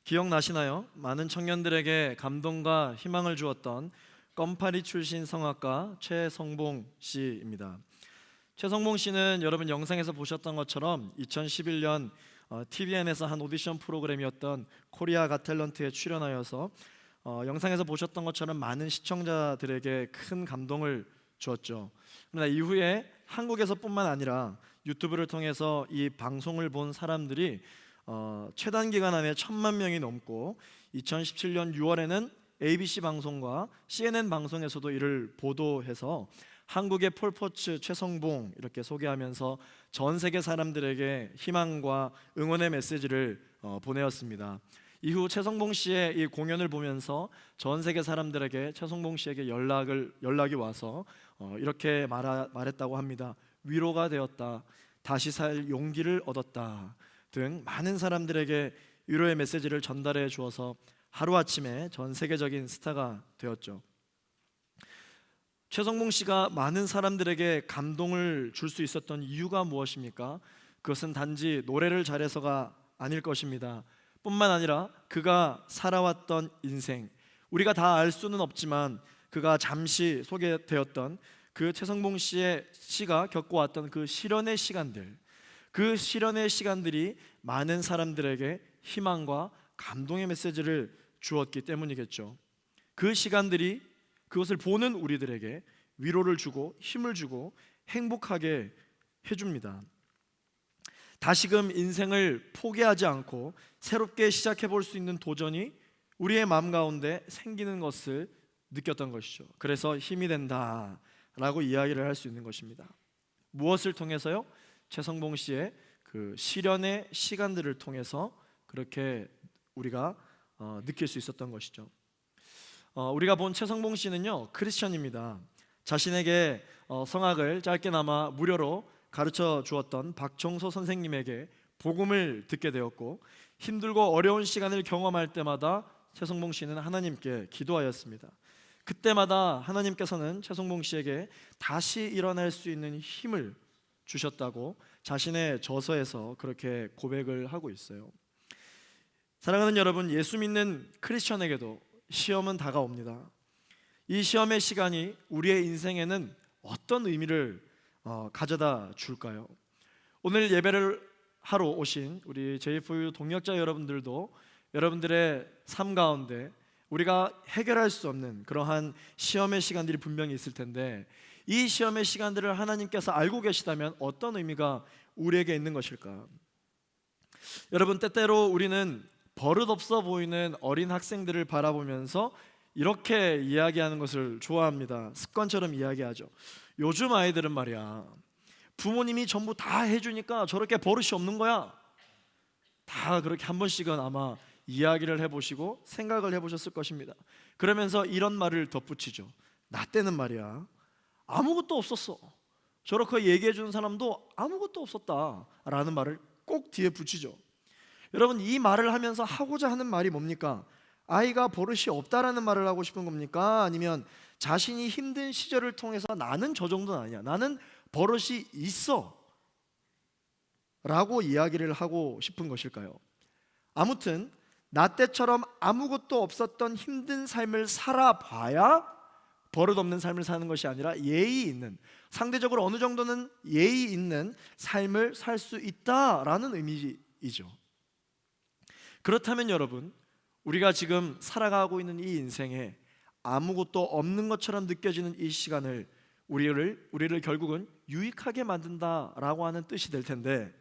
기억나시나요? 많은 청년들에게 감동과 희망을 주었던 껌파리 출신 성악가 최성봉 씨입니다. 최성봉 씨는 여러분 영상에서 보셨던 것처럼 2011년 TVN에서 한 오디션 프로그램이었던 코리아 갓 탤런트에 출연하여서 영상에서 보셨던 것처럼 많은 시청자들에게 큰 감동을 주었죠. 그러나 이후에 한국에서뿐만 아니라 유튜브를 통해서 이 방송을 본 사람들이 최단 기간 안에 1,000만 명이 넘고 2017년 6월에는 ABC 방송과 CNN 방송에서도 이를 보도해서 한국의 폴포츠 최성봉 이렇게 소개하면서 전 세계 사람들에게 희망과 응원의 메시지를 보내었습니다. 이후 최성봉 씨의 이 공연을 보면서 전 세계 사람들에게 최성봉 씨에게 연락이 와서 이렇게 말했다고 합니다. 위로가 되었다. 다시 살 용기를 얻었다. 등 많은 사람들에게 위로의 메시지를 전달해 주어서 하루아침에 전 세계적인 스타가 되었죠. 최성봉 씨가 많은 사람들에게 감동을 줄 수 있었던 이유가 무엇입니까? 그것은 단지 노래를 잘해서가 아닐 것입니다. 뿐만 아니라 그가 살아왔던 인생, 우리가 다 알 수는 없지만 그가 잠시 소개되었던 그 최성봉 씨의 씨가 겪어왔던 그 시련의 시간들, 그 시련의 시간들이 많은 사람들에게 희망과 감동의 메시지를 주었기 때문이겠죠. 그 시간들이 그것을 보는 우리들에게 위로를 주고 힘을 주고 행복하게 해줍니다. 다시금 인생을 포기하지 않고 새롭게 시작해 볼 수 있는 도전이 우리의 마음 가운데 생기는 것을 느꼈던 것이죠. 그래서 힘이 된다라고 이야기를 할 수 있는 것입니다. 무엇을 통해서요? 최성봉 씨의 그 시련의 시간들을 통해서 그렇게 우리가 느낄 수 있었던 것이죠. 우리가 본 최성봉 씨는요 크리스천입니다. 자신에게 성악을 짧게나마 무료로 가르쳐 주었던 박종서 선생님에게 복음을 듣게 되었고, 힘들고 어려운 시간을 경험할 때마다 최성봉 씨는 하나님께 기도하였습니다. 그때마다 하나님께서는 최성봉 씨에게 다시 일어날 수 있는 힘을 주셨다고 자신의 저서에서 그렇게 고백을 하고 있어요. 사랑하는 여러분, 예수 믿는 크리스천에게도 시험은 다가옵니다. 이 시험의 시간이 우리의 인생에는 어떤 의미를 가져다 줄까요? 오늘 예배를 하러 오신 우리 JFU 동역자 여러분들도 여러분들의 삶 가운데 우리가 해결할 수 없는 그러한 시험의 시간들이 분명히 있을 텐데, 이 시험의 시간들을 하나님께서 알고 계시다면 어떤 의미가 우리에게 있는 것일까? 여러분, 때때로 우리는 버릇없어 보이는 어린 학생들을 바라보면서 이렇게 이야기하는 것을 좋아합니다. 습관처럼 이야기하죠. 요즘 아이들은 말이야, 부모님이 전부 다 해주니까 저렇게 버릇이 없는 거야. 다 그렇게 한 번씩은 아마 이야기를 해보시고 생각을 해보셨을 것입니다. 그러면서 이런 말을 덧붙이죠. 나 때는 말이야 아무것도 없었어. 저렇게 얘기해 주는 사람도 아무것도 없었다 라는 말을 꼭 뒤에 붙이죠. 여러분, 이 말을 하면서 하고자 하는 말이 뭡니까? 아이가 버릇이 없다라는 말을 하고 싶은 겁니까? 아니면 자신이 힘든 시절을 통해서 나는 저 정도는 아니야, 나는 버릇이 있어 라고 이야기를 하고 싶은 것일까요? 아무튼 나 때처럼 아무것도 없었던 힘든 삶을 살아봐야 버릇없는 삶을 사는 것이 아니라 예의 있는, 상대적으로 어느 정도는 예의 있는 삶을 살 수 있다라는 의미이죠. 그렇다면 여러분, 우리가 지금 살아가고 있는 이 인생에 아무것도 없는 것처럼 느껴지는 이 시간을 우리를 결국은 유익하게 만든다라고 하는 뜻이 될 텐데,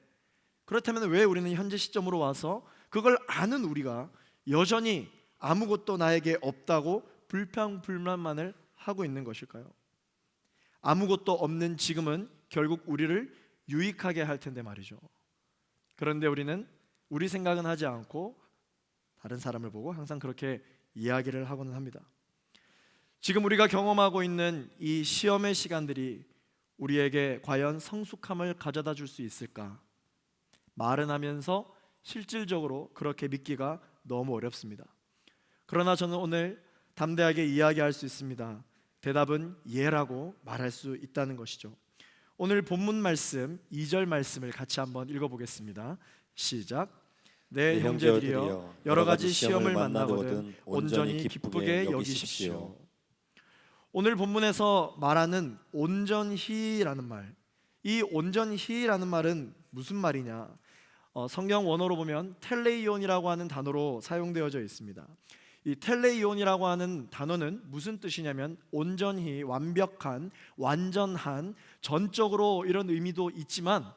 그렇다면 왜 우리는 현재 시점으로 와서 그걸 아는 우리가 여전히 아무것도 나에게 없다고 불평불만만을 하고 있는 것일까요? 아무것도 없는 지금은 결국 우리를 유익하게 할 텐데 말이죠. 그런데 우리는 우리 생각은 하지 않고 다른 사람을 보고 항상 그렇게 이야기를 하고는 합니다. 지금 우리가 경험하고 있는 이 시험의 시간들이 우리에게 과연 성숙함을 가져다 줄 수 있을까? 말은 하면서 실질적으로 그렇게 믿기가 너무 어렵습니다. 그러나 저는 오늘 담대하게 이야기할 수 있습니다. 대답은 예라고 말할 수 있다는 것이죠. 오늘 본문 말씀 2절 말씀을 같이 한번 읽어보겠습니다. 시작. 내 형제들이여 여러 가지 시험을 만나거든 온전히 기쁘게 여기십시오. 오늘 본문에서 말하는 온전히라는 말, 이 온전히라는 말은 무슨 말이냐? 성경 원어로 보면 텔레이온이라고 하는 단어로 사용되어져 있습니다. 이 텔레이온이라고 하는 단어는 무슨 뜻이냐면 온전히, 완벽한, 완전한, 전적으로 이런 의미도 있지만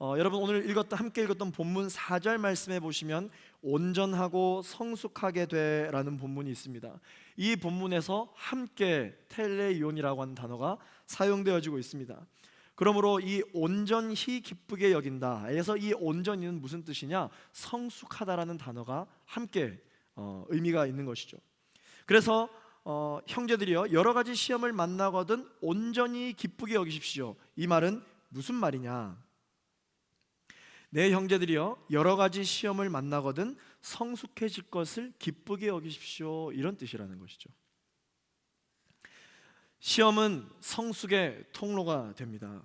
여러분 오늘 함께 읽었던 본문 4절 말씀에 보시면 온전하고 성숙하게 되라는 본문이 있습니다. 이 본문에서 함께 텔레이온이라고 하는 단어가 사용되어지고 있습니다. 그러므로 이 온전히 기쁘게 여긴다. 그래서 이 온전히는 무슨 뜻이냐? 성숙하다라는 단어가 함께 의미가 있는 것이죠. 그래서 형제들이여 여러 가지 시험을 만나거든 온전히 기쁘게 여기십시오. 이 말은 무슨 말이냐? 내 형제들이여 여러 가지 시험을 만나거든 성숙해질 것을 기쁘게 여기십시오. 이런 뜻이라는 것이죠. 시험은 성숙의 통로가 됩니다.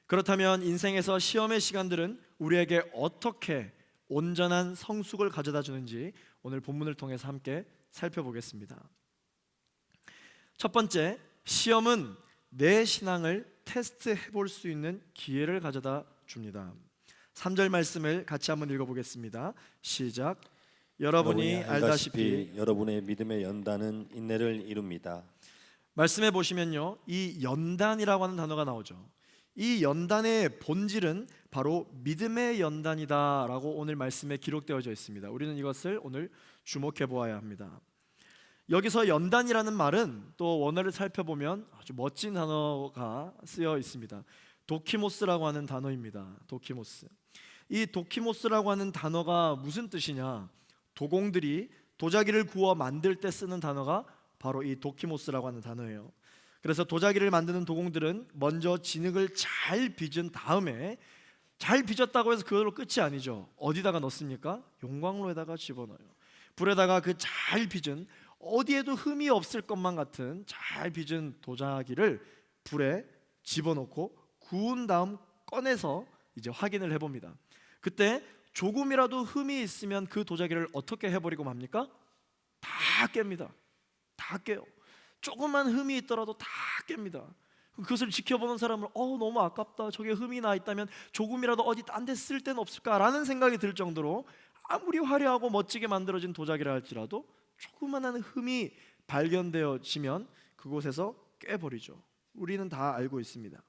그렇다면 인생에서 시험의 시간들은 우리에게 어떻게 온전한 성숙을 가져다 주는지 오늘 본문을 통해서 함께 살펴보겠습니다. 첫 번째, 시험은 내 신앙을 테스트해 볼 수 있는 기회를 가져다 줍니다. 3절 말씀을 같이 한번 읽어보겠습니다. 시작. 여러분이 알다시피 여러분의 믿음의 연단은 인내를 이룹니다. 말씀해 보시면요, 이 연단이라고 하는 단어가 나오죠. 이 연단의 본질은 바로 믿음의 연단이다라고 오늘 말씀에 기록되어져 있습니다. 우리는 이것을 오늘 주목해 보아야 합니다. 여기서 연단이라는 말은 또 원어를 살펴보면 아주 멋진 단어가 쓰여 있습니다. 도키모스라고 하는 단어입니다. 도키모스. 이 도키모스라고 하는 단어가 무슨 뜻이냐? 도공들이 도자기를 구워 만들 때 쓰는 단어가 바로 이 도키모스라고 하는 단어예요. 그래서 도자기를 만드는 도공들은 먼저 진흙을 잘 빚은 다음에, 잘 빚었다고 해서 그걸로 끝이 아니죠. 어디다가 넣습니까? 용광로에다가 집어넣어요. 불에다가 그 잘 빚은, 어디에도 흠이 없을 것만 같은 잘 빚은 도자기를 불에 집어넣고 구운 다음 꺼내서 이제 확인을 해봅니다. 그때 조금이라도 흠이 있으면 그 도자기를 어떻게 해버리고 맙니까? 다 깹니다. 다 깨요. 조금만 흠이 있더라도 다 깹니다. 그것을 지켜보는 사람은 너무 아깝다, 저게 흠이 나 있다면 조금이라도 어디 딴 데 쓸 데는 없을까라는 생각이 들 정도로 아무리 화려하고 멋지게 만들어진 도자기라 할지라도 조그만한 흠이 발견되어지면 그곳에서 깨버리죠. 우리는 다 알고 있습니다.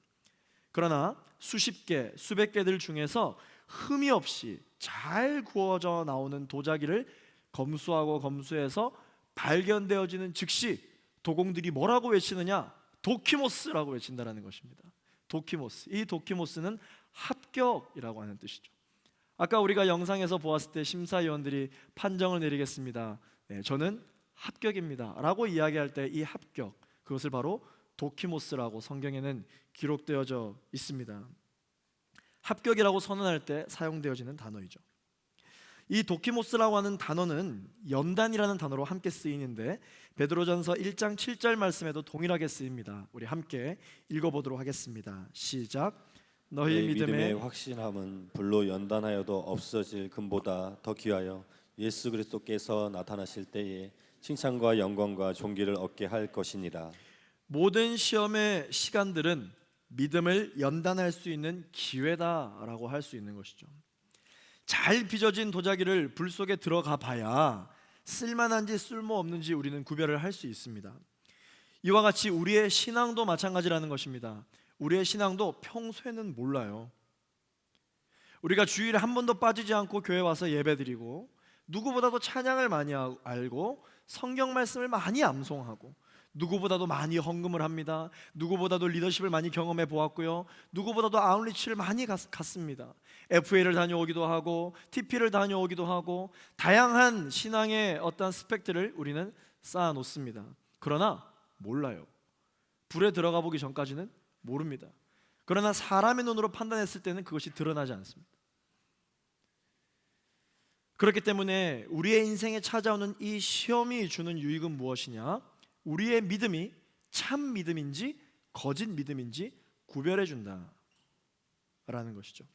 그러나 수십 개, 수백 개들 중에서 흠이 없이 잘 구워져 나오는 도자기를 검수하고 검수해서 발견되어지는 즉시 도공들이 뭐라고 외치느냐? 도키모스라고 외친다는 것입니다. 도키모스. 이 도키모스는 합격이라고 하는 뜻이죠. 아까 우리가 영상에서 보았을 때 심사위원들이 판정을 내리겠습니다. 네, 저는 합격입니다 라고 이야기할 때 이 합격, 그것을 바로 도키모스라고 성경에는 기록되어져 있습니다. 합격이라고 선언할 때 사용되어지는 단어이죠. 이 도키모스라고 하는 단어는 연단이라는 단어로 함께 쓰이는데 베드로전서 1장 7절 말씀에도 동일하게 쓰입니다. 우리 함께 읽어보도록 하겠습니다. 시작. 너희 믿음의 확신함은 불로 연단하여도 없어질 금보다 더 귀하여 예수 그리스도께서 나타나실 때에 칭찬과 영광과 존귀를 얻게 할 것이니라. 모든 시험의 시간들은 믿음을 연단할 수 있는 기회다라고 할 수 있는 것이죠. 잘 빚어진 도자기를 불 속에 들어가 봐야 쓸만한지 쓸모없는지 우리는 구별을 할 수 있습니다. 이와 같이 우리의 신앙도 마찬가지라는 것입니다. 우리의 신앙도 평소에는 몰라요. 우리가 주일에 한 번도 빠지지 않고 교회 와서 예배드리고 누구보다도 찬양을 많이 알고 성경 말씀을 많이 암송하고 누구보다도 많이 헌금을 합니다. 누구보다도 리더십을 많이 경험해 보았고요. 누구보다도 아웃리치를 많이 갔습니다. FA를 다녀오기도 하고 TP를 다녀오기도 하고 다양한 신앙의 어떤 스펙트를 우리는 쌓아 놓습니다. 그러나 몰라요. 불에 들어가 보기 전까지는 모릅니다. 그러나 사람의 눈으로 판단했을 때는 그것이 드러나지 않습니다. 그렇기 때문에 우리의 인생에 찾아오는 이 시험이 주는 유익은 무엇이냐? 우리의 믿음이 참 믿음인지 거짓 믿음인지 구별해 준다라는 것이죠.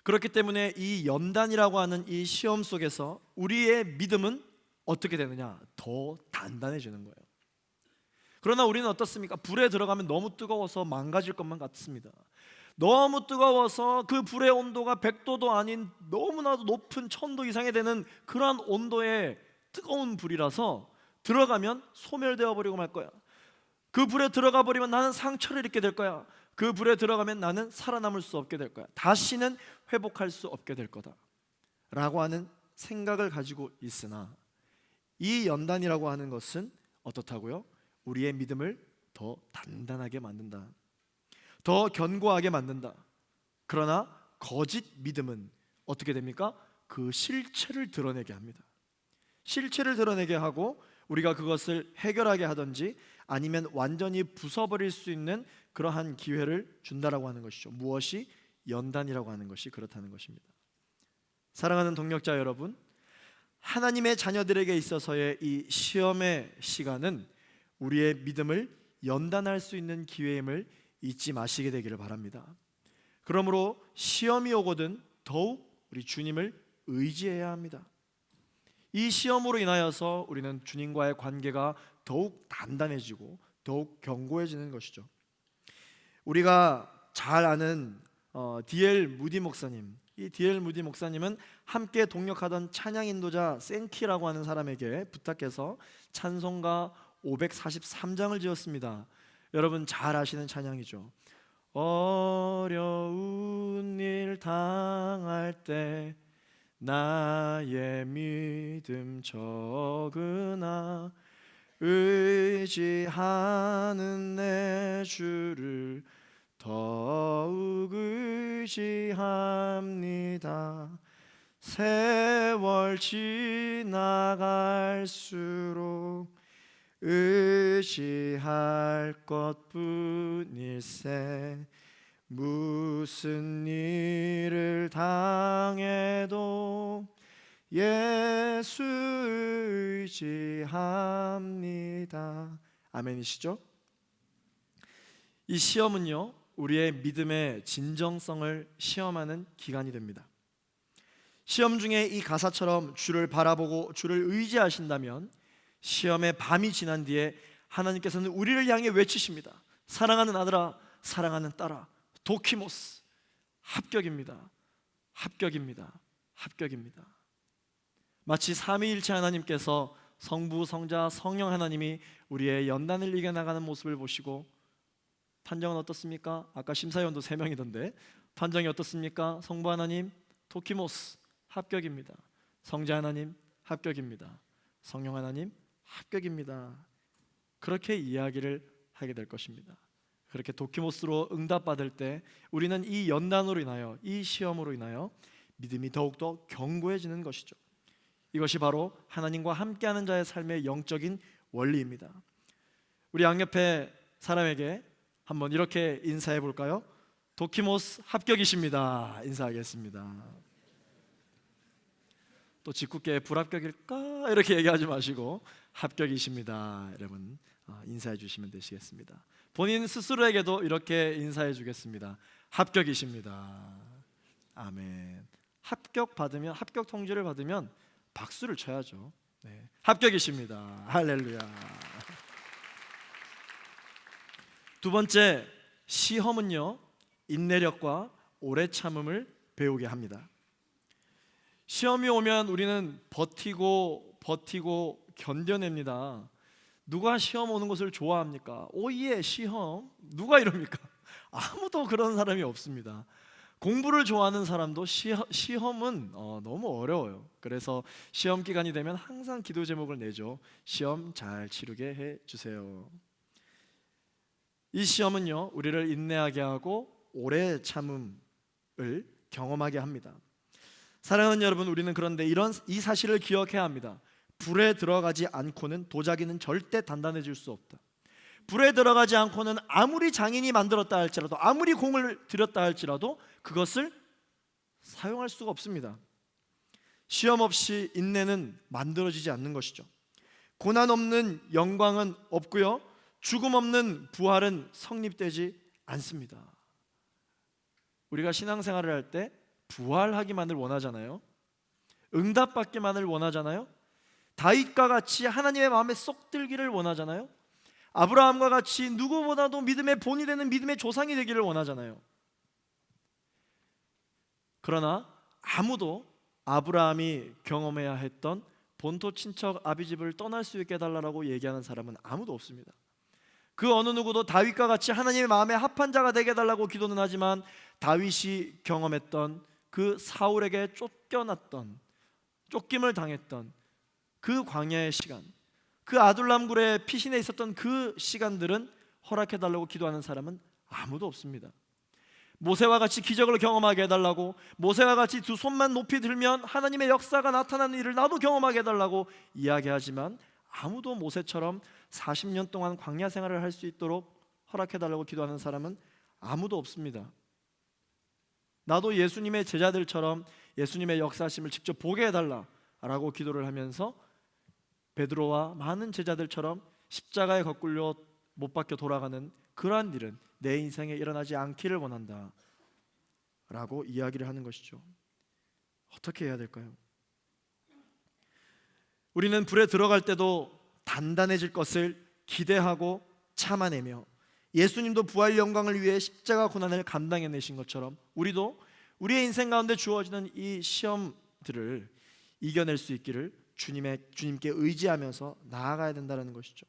그렇기 때문에 이 연단이라고 하는 이 시험 속에서 우리의 믿음은 어떻게 되느냐? 더 단단해지는 거예요. 그러나 우리는 어떻습니까? 불에 들어가면 너무 뜨거워서 망가질 것만 같습니다. 너무 뜨거워서 그 불의 온도가 100도도 아닌 너무나도 높은 1000도 이상이 되는 그러한 온도의 뜨거운 불이라서 들어가면 소멸되어 버리고 말 거야. 그 불에 들어가 버리면 나는 상처를 입게 될 거야. 그 불에 들어가면 나는 살아남을 수 없게 될 거야. 다시는 회복할 수 없게 될 거다 라고 하는 생각을 가지고 있으나, 이 연단이라고 하는 것은 어떻다고요? 우리의 믿음을 더 단단하게 만든다, 더 견고하게 만든다. 그러나 거짓 믿음은 어떻게 됩니까? 그 실체를 드러내게 합니다. 실체를 드러내게 하고 우리가 그것을 해결하게 하든지 아니면 완전히 부숴버릴 수 있는 그러한 기회를 준다라고 하는 것이죠. 무엇이? 연단이라고 하는 것이 그렇다는 것입니다. 사랑하는 동역자 여러분, 하나님의 자녀들에게 있어서의 이 시험의 시간은 우리의 믿음을 연단할 수 있는 기회임을 잊지 마시게 되기를 바랍니다. 그러므로 시험이 오거든 더욱 우리 주님을 의지해야 합니다. 이 시험으로 인하여서 우리는 주님과의 관계가 더욱 단단해지고 더욱 견고해지는 것이죠. 우리가 잘 아는 D.L. 무디 목사님, 이 D.L. 무디 목사님은 함께 동역하던 찬양 인도자 생키라고 하는 사람에게 부탁해서 찬송가 543장을 지었습니다. 여러분 잘 아시는 찬양이죠. 어려운 일 당할 때 나의 믿음 적으나 의지하는 내 주를 더욱 의지합니다. 세월 지나갈수록 의지할 것뿐일세. 무슨 일을 당해도 예수 의지합니다. 아멘이시죠? 이 시험은요, 우리의 믿음의 진정성을 시험하는 기간이 됩니다. 시험 중에 이 가사처럼 주를 바라보고 주를 의지하신다면 시험의 밤이 지난 뒤에 하나님께서는 우리를 향해 외치십니다. 사랑하는 아들아, 사랑하는 딸아, 도키모스, 합격입니다. 합격입니다. 합격입니다. 마치 삼위일체 하나님께서 성부, 성자, 성령 하나님이 우리의 연단을 이겨나가는 모습을 보시고 판정은 어떻습니까? 아까 심사위원도 3명이던데 판정이 어떻습니까? 성부 하나님, 도키모스, 합격입니다. 성자 하나님, 합격입니다. 성령 하나님, 합격입니다. 그렇게 이야기를 하게 될 것입니다. 그렇게 도키모스로 응답받을 때 우리는 이 연단으로 인하여, 이 시험으로 인하여 믿음이 더욱더 견고해지는 것이죠. 이것이 바로 하나님과 함께하는 자의 삶의 영적인 원리입니다. 우리 양옆에 사람에게 한번 이렇게 인사해 볼까요? 도키모스 합격이십니다. 인사하겠습니다. 또 직구께 불합격일까? 이렇게 얘기하지 마시고 합격이십니다. 여러분 인사해 주시면 되시겠습니다. 본인 스스로에게도 이렇게 인사해 주겠습니다. 합격이십니다. 아멘. 합격 통지를 받으면 박수를 쳐야죠. 네. 합격이십니다. 할렐루야. 두 번째, 시험은요, 인내력과 오래 참음을 배우게 합니다. 시험이 오면 우리는 버티고 견뎌냅니다. 누가 시험 오는 것을 좋아합니까? 오예, 시험. 누가 이럽니까? 아무도 그런 사람이 없습니다. 공부를 좋아하는 사람도 시험은 너무 어려워요. 그래서 시험 기간이 되면 항상 기도 제목을 내죠. 시험 잘 치르게 해주세요. 이 시험은요, 우리를 인내하게 하고 오래 참음을 경험하게 합니다. 사랑하는 여러분, 우리는 그런데 이 사실을 기억해야 합니다. 불에 들어가지 않고는 도자기는 절대 단단해질 수 없다. 불에 들어가지 않고는 아무리 장인이 만들었다 할지라도, 아무리 공을 들였다 할지라도 그것을 사용할 수가 없습니다. 시험 없이 인내는 만들어지지 않는 것이죠. 고난 없는 영광은 없고요, 죽음 없는 부활은 성립되지 않습니다. 우리가 신앙생활을 할 때 부활하기만을 원하잖아요. 응답받기만을 원하잖아요. 다윗과 같이 하나님의 마음에 쏙 들기를 원하잖아요. 아브라함과 같이 누구보다도 믿음의 본이 되는 믿음의 조상이 되기를 원하잖아요. 그러나 아무도 아브라함이 경험해야 했던 본토 친척 아비집을 떠날 수 있게 해달라고 얘기하는 사람은 아무도 없습니다. 그 어느 누구도 다윗과 같이 하나님의 마음에 합한 자가 되게 해달라고 기도는 하지만 다윗이 경험했던 그 사울에게 쫓겨났던, 쫓김을 당했던 그 광야의 시간, 그 아둘람 굴에 피신해 있었던 그 시간들은 허락해달라고 기도하는 사람은 아무도 없습니다. 모세와 같이 기적을 경험하게 해달라고, 모세와 같이 두 손만 높이 들면 하나님의 역사가 나타나는 일을 나도 경험하게 해달라고 이야기하지만 아무도 모세처럼 40년 동안 광야 생활을 할 수 있도록 허락해달라고 기도하는 사람은 아무도 없습니다. 나도 예수님의 제자들처럼 예수님의 역사하심을 직접 보게 해달라라고 기도를 하면서 베드로와 많은 제자들처럼 십자가에 거꾸려 못 박혀 돌아가는 그러한 일은 내 인생에 일어나지 않기를 원한다 라고 이야기를 하는 것이죠. 어떻게 해야 될까요? 우리는 불에 들어갈 때도 단단해질 것을 기대하고 참아내며 예수님도 부활 영광을 위해 십자가 고난을 감당해내신 것처럼 우리도 우리의 인생 가운데 주어지는 이 시험들을 이겨낼 수 있기를 주님께 의지하면서 나아가야 된다는 것이죠.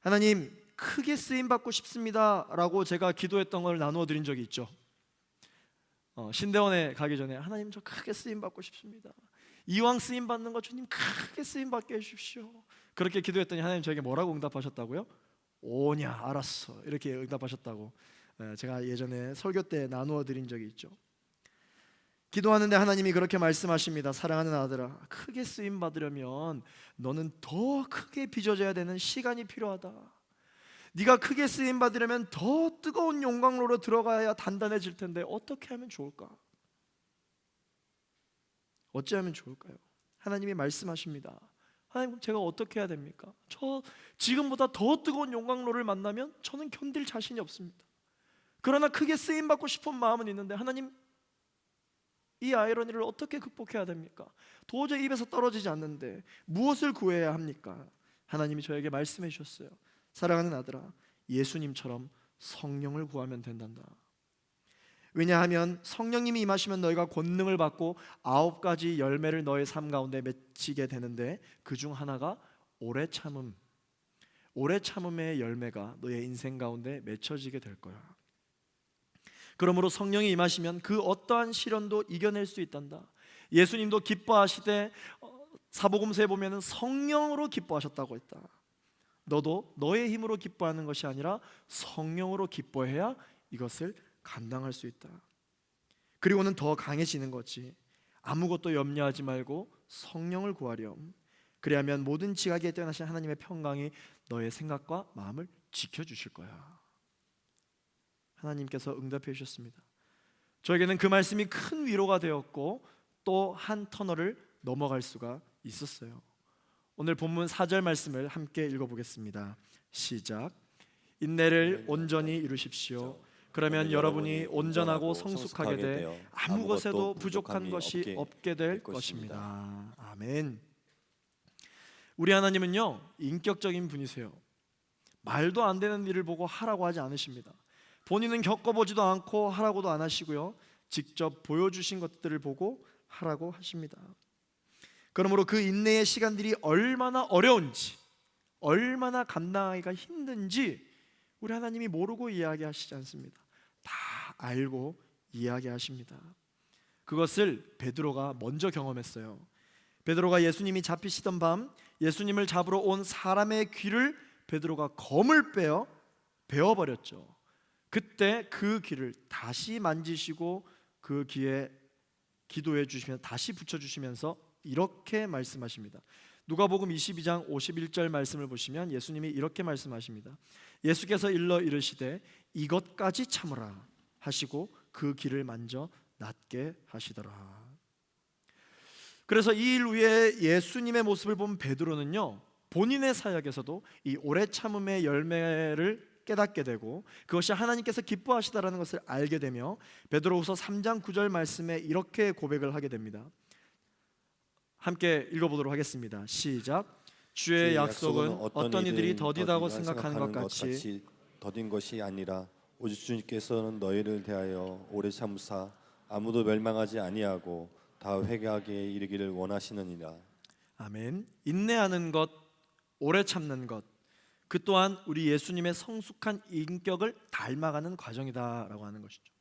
하나님, 크게 쓰임받고 싶습니다 라고 제가 기도했던 걸 나누어 드린 적이 있죠. 신대원에 가기 전에 하나님, 저 크게 쓰임받고 싶습니다. 이왕 쓰임받는 거 주님 크게 쓰임받게 해주십시오. 그렇게 기도했더니 하나님 저에게 뭐라고 응답하셨다고요? 오냐, 알았어, 이렇게 응답하셨다고 제가 예전에 설교 때 나누어 드린 적이 있죠. 기도하는데 하나님이 그렇게 말씀하십니다. 사랑하는 아들아, 크게 쓰임 받으려면 너는 더 크게 빚어져야 되는 시간이 필요하다. 네가 크게 쓰임 받으려면 더 뜨거운 용광로로 들어가야 단단해질 텐데 어떻게 하면 좋을까? 어찌하면 좋을까요? 하나님이 말씀하십니다. 하나님, 제가 어떻게 해야 됩니까? 저 지금보다 더 뜨거운 용광로를 만나면 저는 견딜 자신이 없습니다. 그러나 크게 쓰임 받고 싶은 마음은 있는데 하나님, 이 아이러니를 어떻게 극복해야 됩니까? 도저히 입에서 떨어지지 않는데 무엇을 구해야 합니까? 하나님이 저에게 말씀해 주셨어요. 사랑하는 아들아, 예수님처럼 성령을 구하면 된단다. 왜냐하면 성령님이 임하시면 너희가 권능을 받고 9가지 열매를 너의 삶 가운데 맺히게 되는데 그 중 하나가 오래 참음, 오래 참음의 열매가 너의 인생 가운데 맺혀지게 될 거야. 그러므로 성령이 임하시면 그 어떠한 시련도 이겨낼 수 있단다. 예수님도 기뻐하시되 사복음서에 보면 성령으로 기뻐하셨다고 했다. 너도 너의 힘으로 기뻐하는 것이 아니라 성령으로 기뻐해야 이것을 감당할 수 있다. 그리고는 더 강해지는 거지. 아무것도 염려하지 말고 성령을 구하렴. 그리하면 모든 지각에 뛰어나신 하나님의 평강이 너의 생각과 마음을 지켜주실 거야. 하나님께서 응답해 주셨습니다. 저에게는 그 말씀이 큰 위로가 되었고 또 한 터널을 넘어갈 수가 있었어요. 오늘 본문 4절 말씀을 함께 읽어보겠습니다. 시작. 인내를 온전히 이루십시오. 그러면 여러분이 온전하고 성숙하게 돼 아무 것에도 부족한 것이 없게 될 것입니다. 아멘. 우리 하나님은요, 인격적인 분이세요. 말도 안 되는 일을 보고 하라고 하지 않으십니다. 본인은 겪어보지도 않고 하라고도 안 하시고요, 직접 보여주신 것들을 보고 하라고 하십니다. 그러므로 그 인내의 시간들이 얼마나 어려운지, 얼마나 감당하기가 힘든지 우리 하나님이 모르고 이야기하시지 않습니다. 다 알고 이야기하십니다. 그것을 베드로가 먼저 경험했어요. 베드로가 예수님이 잡히시던 밤 예수님을 잡으러 온 사람의 귀를 베드로가 검을 빼어 베어버렸죠. 그때 그 귀를 다시 만지시고 그 귀에 기도해 주시면서 다시 붙여주시면서 이렇게 말씀하십니다. 누가복음 22장 51절 말씀을 보시면 예수님이 이렇게 말씀하십니다. 예수께서 일러 이르시되 이것까지 참으라 하시고 그 귀를 만져 낫게 하시더라. 그래서 이 일 후에 예수님의 모습을 본 베드로는요, 본인의 사역에서도 이 오래 참음의 열매를 깨닫게 되고 그것이 하나님께서 기뻐하시다라는 것을 알게 되며 베드로후서 3장 9절 말씀에 이렇게 고백을 하게 됩니다. 함께 읽어보도록 하겠습니다. 시작. 주의 약속은 어떤 이들이 더디다고 생각하는 것 같이 더딘 것이 아니라 오직 주님께서는 너희를 대하여 오래 참으사 아무도 멸망하지 아니하고 다 회개하게 이르기를 원하시느니라. 아멘. 인내하는 것, 오래 참는 것, 그 또한 우리 예수님의 성숙한 인격을 닮아가는 과정이다라고 하는 것이죠.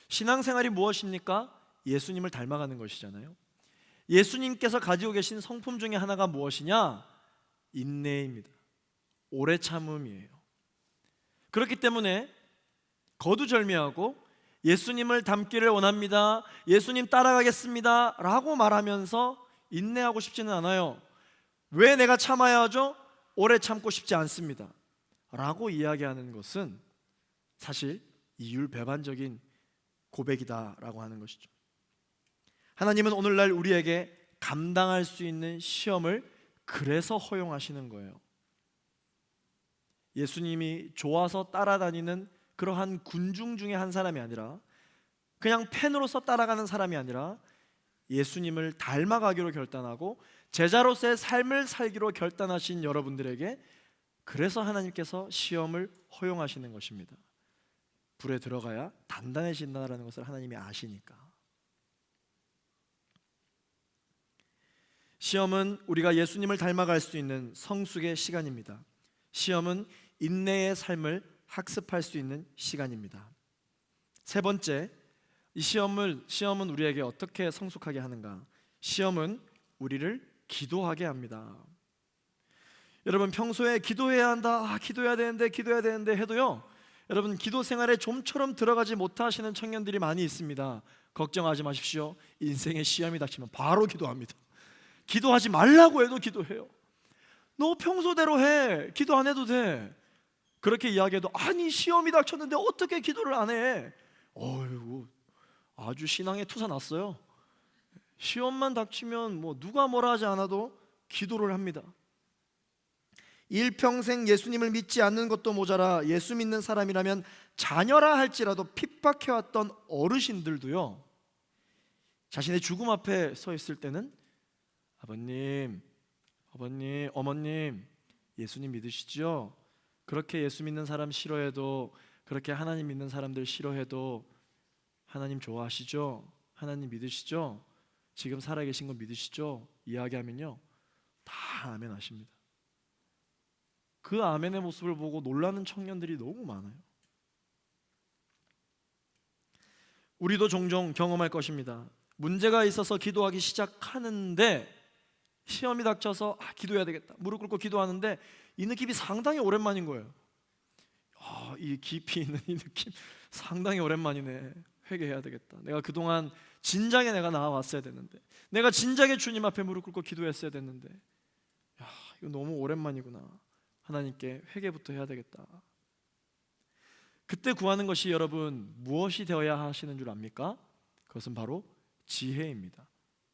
신앙생활이 무엇입니까? 예수님을 닮아가는 것이잖아요. 예수님께서 가지고 계신 성품 중에 하나가 무엇이냐? 인내입니다. 오래 참음이에요. 그렇기 때문에 거두절미하고 예수님을 닮기를 원합니다, 예수님 따라가겠습니다 라고 말하면서 인내하고 싶지는 않아요. 왜 내가 참아야 하죠? 오래 참고 싶지 않습니다 라고 이야기하는 것은 사실 이율배반적인 고백이다라고 하는 것이죠. 하나님은 오늘날 우리에게 감당할 수 있는 시험을 그래서 허용하시는 거예요. 예수님이 좋아서 따라다니는 그러한 군중 중에 한 사람이 아니라, 그냥 팬으로서 따라가는 사람이 아니라 예수님을 닮아가기로 결단하고 제자로서의 삶을 살기로 결단하신 여러분들에게 그래서 하나님께서 시험을 허용하시는 것입니다. 불에 들어가야 단단해진다는 것을 하나님이 아시니까. 시험은 우리가 예수님을 닮아갈 수 있는 성숙의 시간입니다. 시험은 인내의 삶을 학습할 수 있는 시간입니다. 세 번째, 이 시험은 우리에게 어떻게 성숙하게 하는가? 시험은 우리를 기도하게 합니다. 여러분, 평소에 기도해야 한다, 기도해야 되는데 해도요, 여러분 기도 생활에 좀처럼 들어가지 못하시는 청년들이 많이 있습니다. 걱정하지 마십시오. 인생의 시험이 닥치면 바로 기도합니다. 기도하지 말라고 해도 기도해요. 너 평소대로 해, 기도 안 해도 돼. 그렇게 이야기해도 아니 시험이 닥쳤는데 어떻게 기도를 안 해? 어이구, 아주 신앙에 투사 났어요. 시험만 닥치면 뭐 누가 뭐라 하지 않아도 기도를 합니다. 일평생 예수님을 믿지 않는 것도 모자라 예수 믿는 사람이라면 자녀라 할지라도 핍박해왔던 어르신들도요, 자신의 죽음 앞에 서 있을 때는 아버님, 어머님 예수님 믿으시죠? 그렇게 예수 믿는 사람 싫어해도, 그렇게 하나님 믿는 사람들 싫어해도 하나님 좋아하시죠? 하나님 믿으시죠? 지금 살아계신 거 믿으시죠? 이야기하면요 다 아멘 하십니다. 그 아멘의 모습을 보고 놀라는 청년들이 너무 많아요. 우리도 종종 경험할 것입니다. 문제가 있어서 기도하기 시작하는데 시험이 닥쳐서 기도해야 되겠다, 무릎 꿇고 기도하는데 이 느낌이 상당히 오랜만인 거예요. 이 깊이 있는 이 느낌 상당히 오랜만이네. 회개해야 되겠다. 내가 그동안 진작에 내가 나와왔어야 됐는데, 내가 진작에 주님 앞에 무릎 꿇고 기도했어야 됐는데, 이거 너무 오랜만이구나. 하나님께 회개부터 해야 되겠다. 그때 구하는 것이 여러분 무엇이 되어야 하시는 줄 압니까? 그것은 바로 지혜입니다.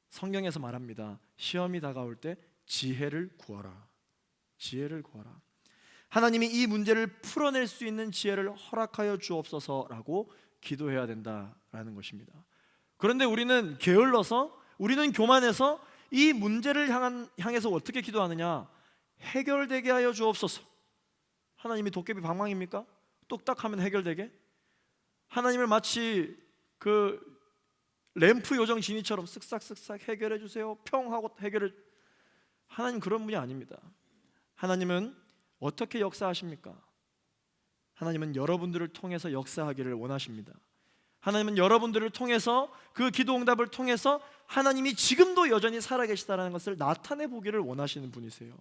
성경에서 말합니다. 시험이 다가올 때 지혜를 구하라. 지혜를 구하라. 하나님이 이 문제를 풀어낼 수 있는 지혜를 허락하여 주옵소서라고 기도해야 된다라는 것입니다. 그런데 우리는 게을러서, 우리는 교만해서 이 문제를 향해서 어떻게 기도하느냐? 해결되게 하여 주옵소서. 하나님이 도깨비 방망입니까? 뚝딱하면 해결되게? 하나님을 마치 그 램프 요정 지니처럼 쓱싹쓱싹 해결해 주세요, 평하고 해결해. 하나님 그런 분이 아닙니다. 하나님은 어떻게 역사하십니까? 하나님은 여러분들을 통해서 역사하기를 원하십니다. 하나님은 여러분들을 통해서, 그 기도 응답을 통해서 하나님이 지금도 여전히 살아계시다는 것을 나타내 보기를 원하시는 분이세요.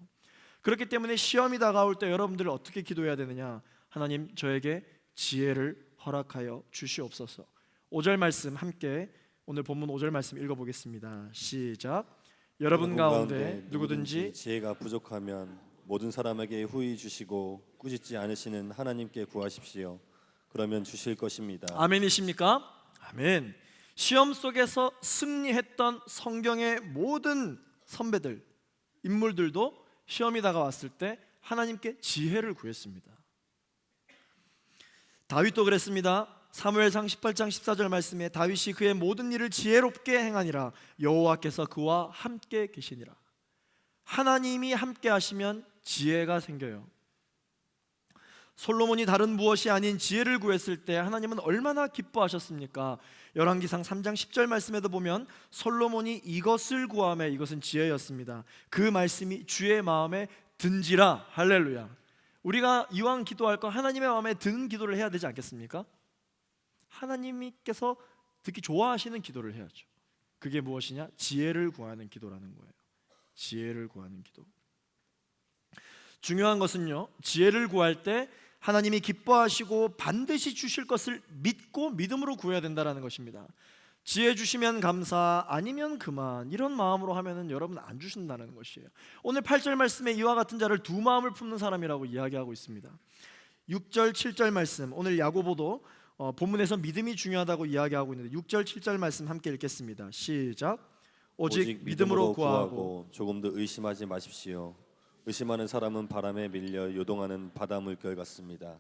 그렇기 때문에 시험이 다가올 때 여러분들 어떻게 기도해야 되느냐? 하나님 저에게 지혜를 허락하여 주시옵소서. 5절 말씀 함께, 오늘 본문 5절 말씀 읽어보겠습니다. 시작. 여러분 가운데 누구든지 지혜가 부족하면 모든 사람에게 후히 주시고 꾸짖지 않으시는 하나님께 구하십시오. 그러면 주실 것입니다. 아멘이십니까? 아멘. 시험 속에서 승리했던 성경의 모든 선배들, 인물들도 시험이 다가왔을 때 하나님께 지혜를 구했습니다. 다윗도 그랬습니다. 사무엘상 18장 14절 말씀에 다윗이 그의 모든 일을 지혜롭게 행하니라 여호와께서 그와 함께 계시니라. 하나님이 함께 하시면 지혜가 생겨요. 솔로몬이 다른 무엇이 아닌 지혜를 구했을 때 하나님은 얼마나 기뻐하셨습니까? 열왕기상 3장 10절 말씀에도 보면 솔로몬이 이것을 구하며, 이것은 지혜였습니다. 그 말씀이 주의 마음에 든지라. 할렐루야. 우리가 이왕 기도할 거 하나님의 마음에 든 기도를 해야 되지 않겠습니까? 하나님께서 듣기 좋아하시는 기도를 해야죠. 그게 무엇이냐? 지혜를 구하는 기도라는 거예요. 지혜를 구하는 기도. 중요한 것은요, 지혜를 구할 때 하나님이 기뻐하시고 반드시 주실 것을 믿고 믿음으로 구해야 된다는 것입니다. 지혜 주시면 감사, 아니면 그만, 이런 마음으로 하면은 여러분 안 주신다는 것이에요. 오늘 8절 말씀에 이와 같은 자를 두 마음을 품는 사람이라고 이야기하고 있습니다. 6절 7절 말씀, 오늘 야고보도 본문에서 믿음이 중요하다고 이야기하고 있는데 6절 7절 말씀 함께 읽겠습니다. 시작. 오직 믿음으로 구하고 조금도 의심하지 마십시오. 의심하는 사람은 바람에 밀려 요동하는 바다 물결 같습니다.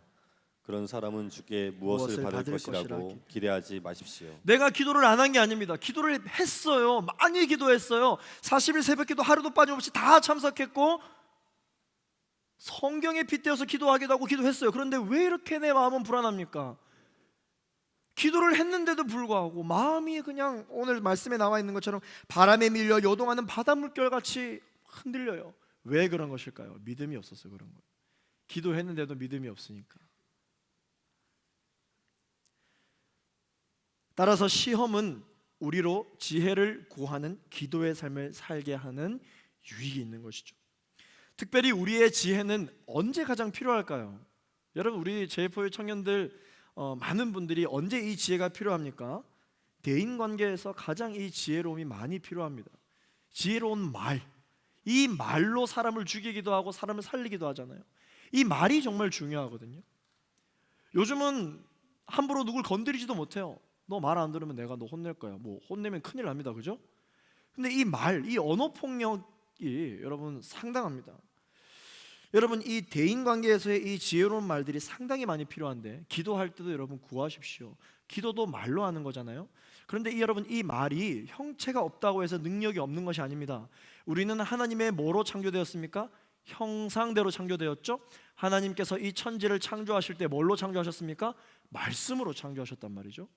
그런 사람은 주께 무엇을 받을 것이라고 기대하지 마십시오. 내가 기도를 안 한 게 아닙니다. 기도를 했어요. 많이 기도했어요. 40일 새벽기도 하루도 빠짐없이 다 참석했고 성경에 빗대어서 기도하기도 하고 기도했어요. 그런데 왜 이렇게 내 마음은 불안합니까? 기도를 했는데도 불구하고 마음이 그냥 오늘 말씀에 나와 있는 것처럼 바람에 밀려 요동하는 바닷물결 같이 흔들려요. 왜 그런 것일까요? 믿음이 없어서 그런 거예요. 기도했는데도 믿음이 없으니까. 따라서 시험은 우리로 지혜를 구하는 기도의 삶을 살게 하는 유익이 있는 것이죠. 특별히 우리의 지혜는 언제 가장 필요할까요? 여러분, 우리 JFO의 청년들 많은 분들이 언제 이 지혜가 필요합니까? 대인관계에서 가장 이 지혜로움이 많이 필요합니다. 지혜로운 말, 이 말로 사람을 죽이기도 하고 사람을 살리기도 하잖아요. 이 말이 정말 중요하거든요. 요즘은 함부로 누굴 건드리지도 못해요. 너 말 안 들으면 내가 너 혼낼 거야. 뭐 혼내면 큰일 납니다. 그죠? 근데 이 말, 이 언어 폭력이 여러분 상당합니다. 여러분, 이 대인관계에서의 이 지혜로운 말들이 상당히 많이 필요한데 기도할 때도 여러분 구하십시오. 기도도 말로 하는 거잖아요. 그런데 여러분, 이 말이 형체가 없다고 해서 능력이 없는 것이 아닙니다. 우리는 하나님의 뭐로 창조되었습니까? 형상대로 창조되었죠. 하나님께서 이 천지를 창조하실 때 뭘로 창조하셨습니까? 말씀으로 창조하셨단 말이죠.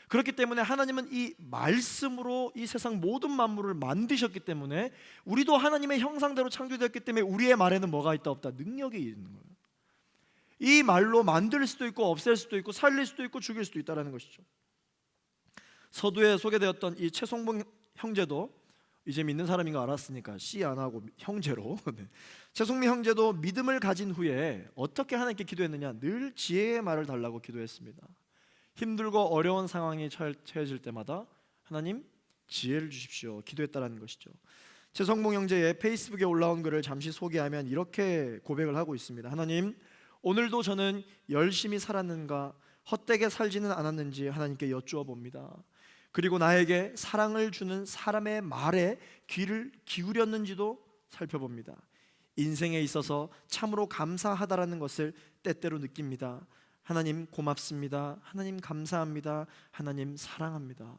그렇기 때문에 하나님은 이 말씀으로 이 세상 모든 만물을 만드셨기 때문에 우리도 하나님의 형상대로 창조되었기 때문에 우리의 말에는 뭐가 있다 없다? 능력이 있는 거예요. 이 말로 만들 수도 있고 없앨 수도 있고 살릴 수도 있고 죽일 수도 있다는 것이죠. 서두에 소개되었던 이 최송봉 형제도 이제 믿는 사람인 거 알았으니까 씨 안 하고 형제로 네. 최송미 형제도 믿음을 가진 후에 어떻게 하나님께 기도했느냐? 늘 지혜의 말을 달라고 기도했습니다. 힘들고 어려운 상황이 처해질 때마다 하나님 지혜를 주십시오 기도했다라는 것이죠. 최성봉 형제의 페이스북에 올라온 글을 잠시 소개하면 이렇게 고백을 하고 있습니다. 하나님, 오늘도 저는 열심히 살았는가, 헛되게 살지는 않았는지 하나님께 여쭈어 봅니다. 그리고 나에게 사랑을 주는 사람의 말에 귀를 기울였는지도 살펴봅니다. 인생에 있어서 참으로 감사하다라는 것을 때때로 느낍니다. 하나님 고맙습니다. 하나님 감사합니다. 하나님 사랑합니다.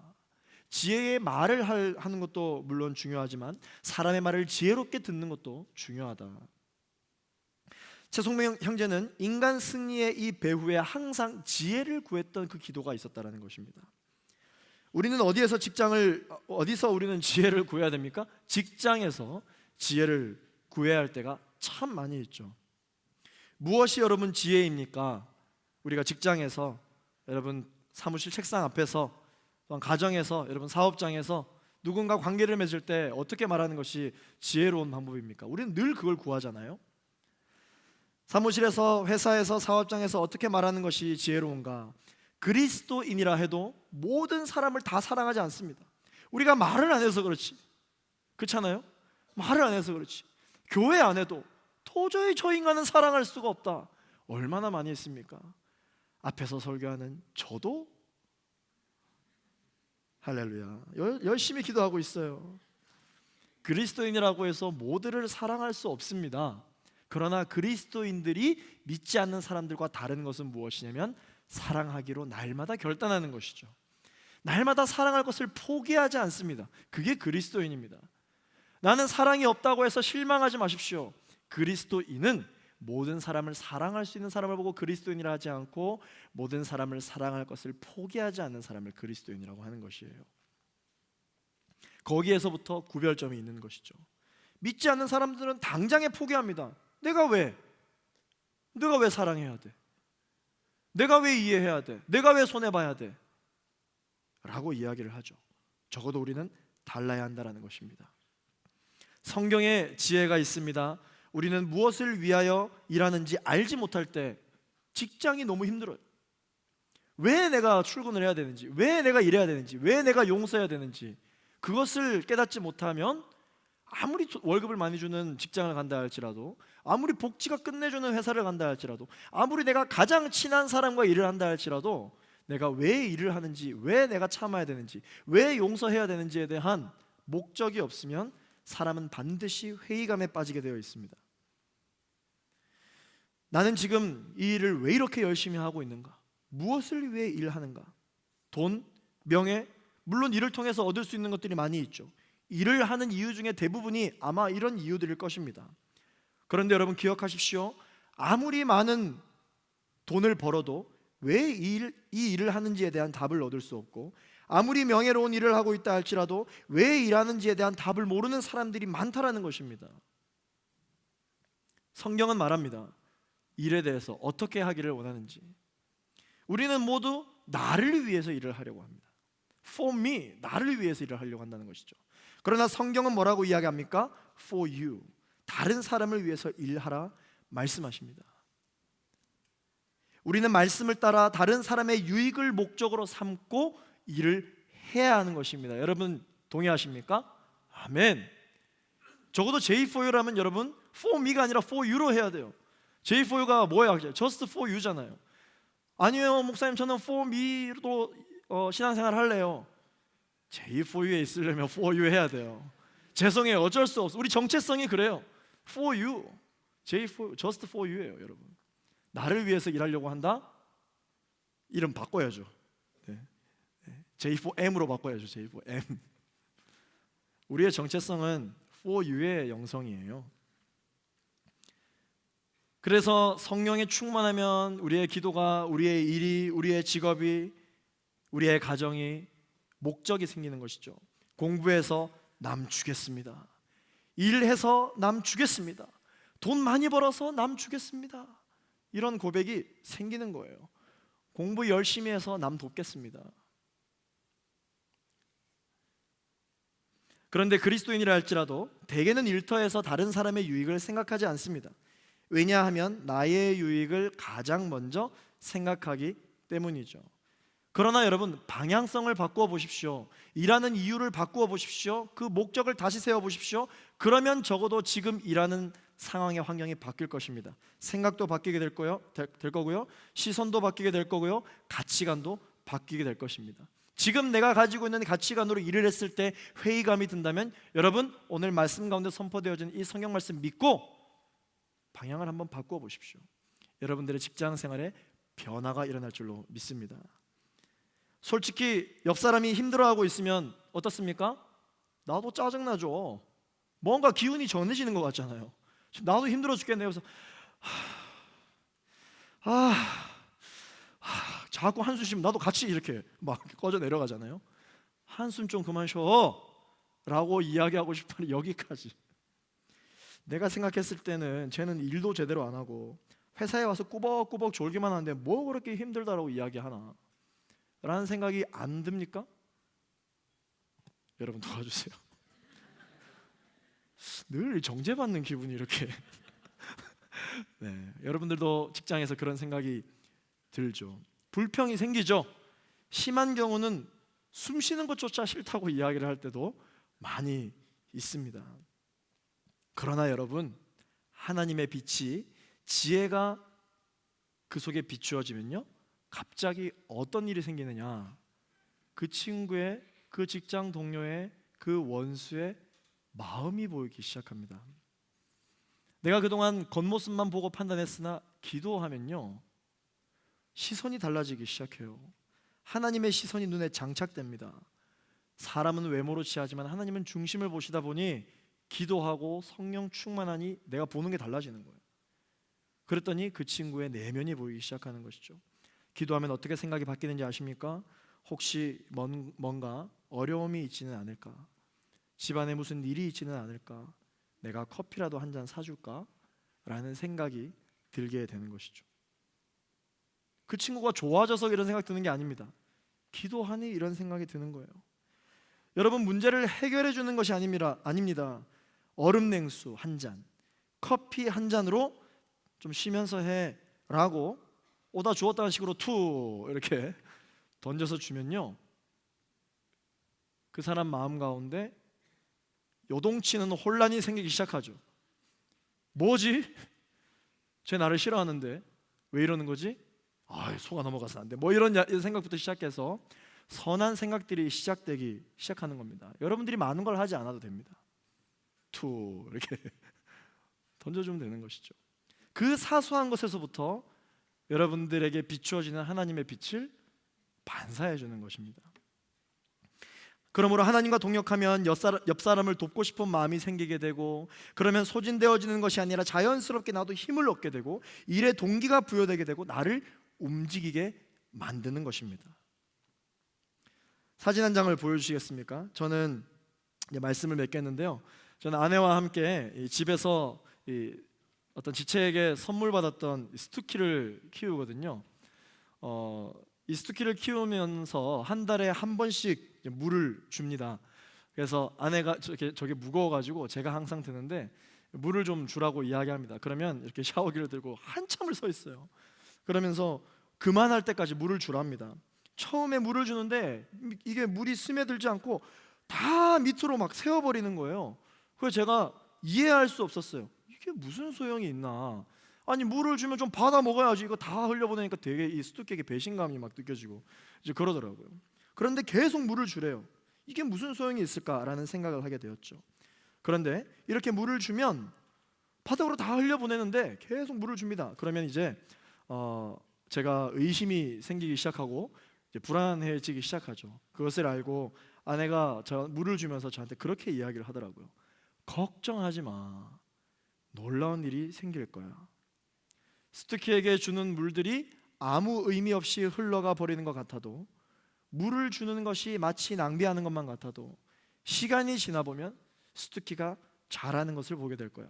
지혜의 말을 하는 것도 물론 중요하지만 사람의 말을 지혜롭게 듣는 것도 중요하다. 최송명 형제는 인간 승리의 이 배후에 항상 지혜를 구했던 그 기도가 있었다는 것입니다. 우리는 어디서 우리는 지혜를 구해야 됩니까? 직장에서 지혜를 구해야 할 때가 참 많이 있죠. 무엇이 여러분 지혜입니까? 우리가 직장에서, 여러분 사무실 책상 앞에서, 또한 가정에서, 여러분 사업장에서 누군가 관계를 맺을 때 어떻게 말하는 것이 지혜로운 방법입니까? 우리는 늘 그걸 구하잖아요. 사무실에서, 회사에서, 사업장에서 어떻게 말하는 것이 지혜로운가? 그리스도인이라 해도 모든 사람을 다 사랑하지 않습니다. 우리가 말을 안 해서 그렇지, 그렇잖아요? 말을 안 해서 그렇지. 교회 안에도 도저히 저 인간은 사랑할 수가 없다, 얼마나 많이 했습니까? 앞에서 설교하는 저도 할렐루야 열심히 기도하고 있어요. 그리스도인이라고 해서 모두를 사랑할 수 없습니다. 그러나 그리스도인들이 믿지 않는 사람들과 다른 것은 무엇이냐면 사랑하기로 날마다 결단하는 것이죠. 날마다 사랑할 것을 포기하지 않습니다. 그게 그리스도인입니다. 나는 사랑이 없다고 해서 실망하지 마십시오. 그리스도인은 모든 사람을 사랑할 수 있는 사람을 보고 그리스도인이라 하지 않고 모든 사람을 사랑할 것을 포기하지 않는 사람을 그리스도인이라고 하는 것이에요. 거기에서부터 구별점이 있는 것이죠. 믿지 않는 사람들은 당장에 포기합니다. 내가 왜 사랑해야 돼? 내가 왜 이해해야 돼? 내가 왜 손해봐야 돼? 라고 이야기를 하죠. 적어도 우리는 달라야 한다는 것입니다. 성경에 지혜가 있습니다. 우리는 무엇을 위하여 일하는지 알지 못할 때 직장이 너무 힘들어요. 왜 내가 출근을 해야 되는지, 왜 내가 일해야 되는지, 왜 내가 용서해야 되는지 그것을 깨닫지 못하면 아무리 월급을 많이 주는 직장을 간다 할지라도, 아무리 복지가 끝내주는 회사를 간다 할지라도, 아무리 내가 가장 친한 사람과 일을 한다 할지라도 내가 왜 일을 하는지, 왜 내가 참아야 되는지, 왜 용서해야 되는지에 대한 목적이 없으면 사람은 반드시 회의감에 빠지게 되어 있습니다. 나는 지금 이 일을 왜 이렇게 열심히 하고 있는가? 무엇을 위해 일하는가? 돈, 명예, 물론 일을 통해서 얻을 수 있는 것들이 많이 있죠. 일을 하는 이유 중에 대부분이 아마 이런 이유들일 것입니다. 그런데 여러분 기억하십시오. 아무리 많은 돈을 벌어도 왜 이 일을 하는지에 대한 답을 얻을 수 없고, 아무리 명예로운 일을 하고 있다 할지라도 왜 일하는지에 대한 답을 모르는 사람들이 많다라는 것입니다. 성경은 말합니다. 일에 대해서 어떻게 하기를 원하는지. 우리는 모두 나를 위해서 일을 하려고 합니다. For me, 나를 위해서 일을 하려고 한다는 것이죠. 그러나 성경은 뭐라고 이야기합니까? For you, 다른 사람을 위해서 일하라 말씀하십니다. 우리는 말씀을 따라 다른 사람의 유익을 목적으로 삼고 일을 해야 하는 것입니다. 여러분 동의하십니까? 아멘. 적어도 J4U라면 여러분 for me가 아니라 for you로 해야 돼요. J4U가 뭐야? Just for you잖아요. 아니요 목사님, 저는 for me로 신앙생활 할래요. J4U에 있으려면 for you 해야 돼요. 죄송해요, 어쩔 수 없어. 우리 정체성이 그래요. for you, J4U, just for you예요. 여러분, 나를 위해서 일하려고 한다? 이름 바꿔야죠. 네. J4M으로 바꿔야죠. J4M. 우리의 정체성은 for you의 영성이에요. 그래서 성령에 충만하면 우리의 기도가, 우리의 일이, 우리의 직업이, 우리의 가정이 목적이 생기는 것이죠. 공부해서 남 주겠습니다. 일해서 남 주겠습니다. 돈 많이 벌어서 남 주겠습니다. 이런 고백이 생기는 거예요. 공부 열심히 해서 남 돕겠습니다. 그런데 그리스도인이라 할지라도 대개는 일터에서 다른 사람의 유익을 생각하지 않습니다. 왜냐하면 나의 유익을 가장 먼저 생각하기 때문이죠. 그러나 여러분, 방향성을 바꾸어 보십시오. 일하는 이유를 바꾸어 보십시오. 그 목적을 다시 세워 보십시오. 그러면 적어도 지금 일하는 상황의 환경이 바뀔 것입니다. 생각도 바뀌게 될 거고요. 시선도 바뀌게 될 거고요. 가치관도 바뀌게 될 것입니다. 지금 내가 가지고 있는 가치관으로 일을 했을 때 회의감이 든다면 여러분, 오늘 말씀 가운데 선포되어진 이 성경 말씀 믿고 방향을 한번 바꾸어 보십시오. 여러분들의 직장 생활에 변화가 일어날 줄로 믿습니다. 솔직히 옆 사람이 힘들어하고 있으면 어떻습니까? 나도 짜증나죠. 뭔가 기운이 전해지는 것 같잖아요. 나도 힘들어 죽겠네요. 그래서 자꾸 한숨 쉬면 나도 같이 이렇게 막 꺼져 내려가잖아요. 한숨 좀 그만 쉬어 라고 이야기하고 싶으니 여기까지. 내가 생각했을 때는 쟤는 일도 제대로 안 하고 회사에 와서 꾸벅꾸벅 졸기만 하는데 뭐 그렇게 힘들다라고 이야기하나 라는 생각이 안 듭니까? 여러분 도와주세요. 늘 정죄받는 기분이 이렇게 네, 여러분들도 직장에서 그런 생각이 들죠. 불평이 생기죠. 심한 경우는 숨 쉬는 것조차 싫다고 이야기를 할 때도 많이 있습니다. 그러나 여러분, 하나님의 빛이, 지혜가 그 속에 비추어지면요, 갑자기 어떤 일이 생기느냐, 그 친구의, 그 직장 동료의, 그 원수의 마음이 보이기 시작합니다. 내가 그동안 겉모습만 보고 판단했으나 기도하면요, 시선이 달라지기 시작해요. 하나님의 시선이 눈에 장착됩니다. 사람은 외모로 취하지만 하나님은 중심을 보시다 보니 기도하고 성령 충만하니 내가 보는 게 달라지는 거예요. 그랬더니 그 친구의 내면이 보이기 시작하는 것이죠. 기도하면 어떻게 생각이 바뀌는지 아십니까? 혹시 뭔가 어려움이 있지는 않을까? 집안에 무슨 일이 있지는 않을까? 내가 커피라도 한 잔 사줄까? 라는 생각이 들게 되는 것이죠. 그 친구가 좋아져서 이런 생각 드는 게 아닙니다. 기도하니 이런 생각이 드는 거예요. 여러분, 문제를 해결해 주는 것이 아닙니다. 얼음 냉수 한 잔, 커피 한 잔으로 좀 쉬면서 해라고 오다 주었다는 식으로 투 이렇게 던져서 주면요, 그 사람 마음 가운데 요동치는 혼란이 생기기 시작하죠. 뭐지? 쟤 나를 싫어하는데 왜 이러는 거지? 속아 넘어가서 안 돼. 뭐 이런 생각부터 시작해서 선한 생각들이 시작하는 겁니다. 여러분들이 많은 걸 하지 않아도 됩니다. 투 이렇게 던져주면 되는 것이죠. 그 사소한 것에서부터 여러분들에게 비추어지는 하나님의 빛을 반사해 주는 것입니다. 그러므로 하나님과 동역하면 옆 사람을 돕고 싶은 마음이 생기게 되고, 그러면 소진되어지는 것이 아니라 자연스럽게 나도 힘을 얻게 되고 일에 동기가 부여되게 되고 나를 움직이게 만드는 것입니다. 사진 한 장을 보여주시겠습니까? 저는 말씀을 맺겠는데요, 저는 아내와 함께 집에서 어떤 지체에게 선물 받았던 스투키를 키우거든요. 이 스투키를 키우면서 한 달에 한 번씩 물을 줍니다. 그래서 아내가 저게 무거워가지고 제가 항상 드는데 물을 좀 주라고 이야기합니다. 그러면 이렇게 샤워기를 들고 한참을 서 있어요. 그러면서 그만할 때까지 물을 주랍니다. 처음에 물을 주는데 이게 물이 스며들지 않고 다 밑으로 막 새어버리는 거예요. 그래서 제가 이해할 수 없었어요. 이게 무슨 소용이 있나? 아니, 물을 주면 좀 받아 먹어야지. 이거 다 흘려보내니까 되게 이 스투키에게 배신감이 막 느껴지고 이제 그러더라고요. 그런데 계속 물을 주래요. 이게 무슨 소용이 있을까라는 생각을 하게 되었죠. 그런데 이렇게 물을 주면 바닥으로 다 흘려보내는데 계속 물을 줍니다. 그러면 이제 제가 의심이 생기기 시작하고 이제 불안해지기 시작하죠. 그것을 알고 아내가 물을 주면서 저한테 그렇게 이야기를 하더라고요. 걱정하지 마. 놀라운 일이 생길 거야. 스투키에게 주는 물들이 아무 의미 없이 흘러가 버리는 것 같아도, 물을 주는 것이 마치 낭비하는 것만 같아도 시간이 지나 보면 스투키가 자라는 것을 보게 될 거야.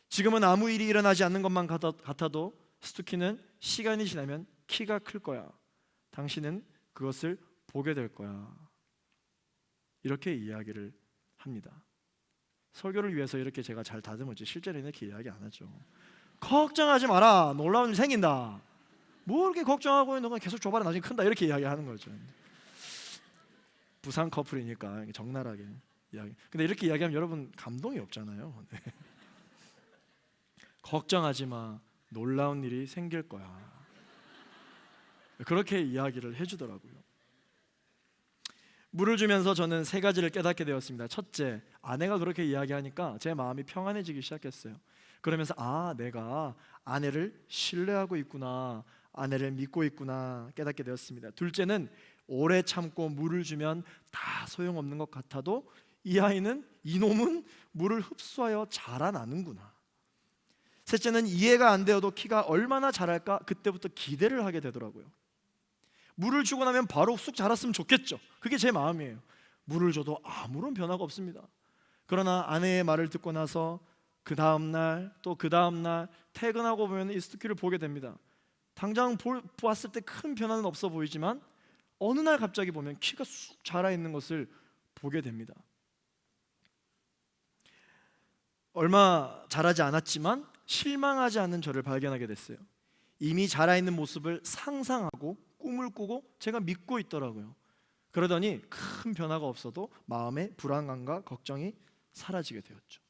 지금은 아무 일이 일어나지 않는 것만 같아도 스투키는 시간이 지나면 키가 클 거야. 당신은 그것을 보게 될 거야. 이렇게 이야기를 합니다. 설교를 위해서 이렇게 제가 잘 다듬었지 실제로는 이렇게 이야기 안 하죠. 걱정하지 마라. 놀라운 일 생긴다. 뭐 이렇게 걱정하고 있는 건 계속 줘봐라. 나중에 큰다. 이렇게 이야기하는 거죠. 부산 커플이니까 적나라하게 이야기. 근데 이렇게 이야기하면 여러분 감동이 없잖아요. 네. 걱정하지 마. 놀라운 일이 생길 거야. 그렇게 이야기를 해주더라고요. 물을 주면서 저는 세 가지를 깨닫게 되었습니다. 첫째, 아내가 그렇게 이야기하니까 제 마음이 평안해지기 시작했어요. 그러면서 내가 아내를 신뢰하고 있구나, 아내를 믿고 있구나 깨닫게 되었습니다. 둘째는 오래 참고 물을 주면 다 소용없는 것 같아도 이놈은 물을 흡수하여 자라나는구나. 셋째는 이해가 안 되어도 키가 얼마나 자랄까 그때부터 기대를 하게 되더라고요. 물을 주고 나면 바로 쑥 자랐으면 좋겠죠. 그게 제 마음이에요. 물을 줘도 아무런 변화가 없습니다. 그러나 아내의 말을 듣고 나서 그 다음날 또 그 다음날 퇴근하고 보면 이 스투키를 보게 됩니다. 당장 보았을 때 큰 변화는 없어 보이지만 어느 날 갑자기 보면 키가 쑥 자라 있는 것을 보게 됩니다. 얼마 자라지 않았지만 실망하지 않는 저를 발견하게 됐어요. 이미 자라있는 모습을 상상하고 꿈을 꾸고 제가 믿고 있더라고요. 그러더니 큰 변화가 없어도 마음의 불안감과 걱정이 사라지게 되었죠.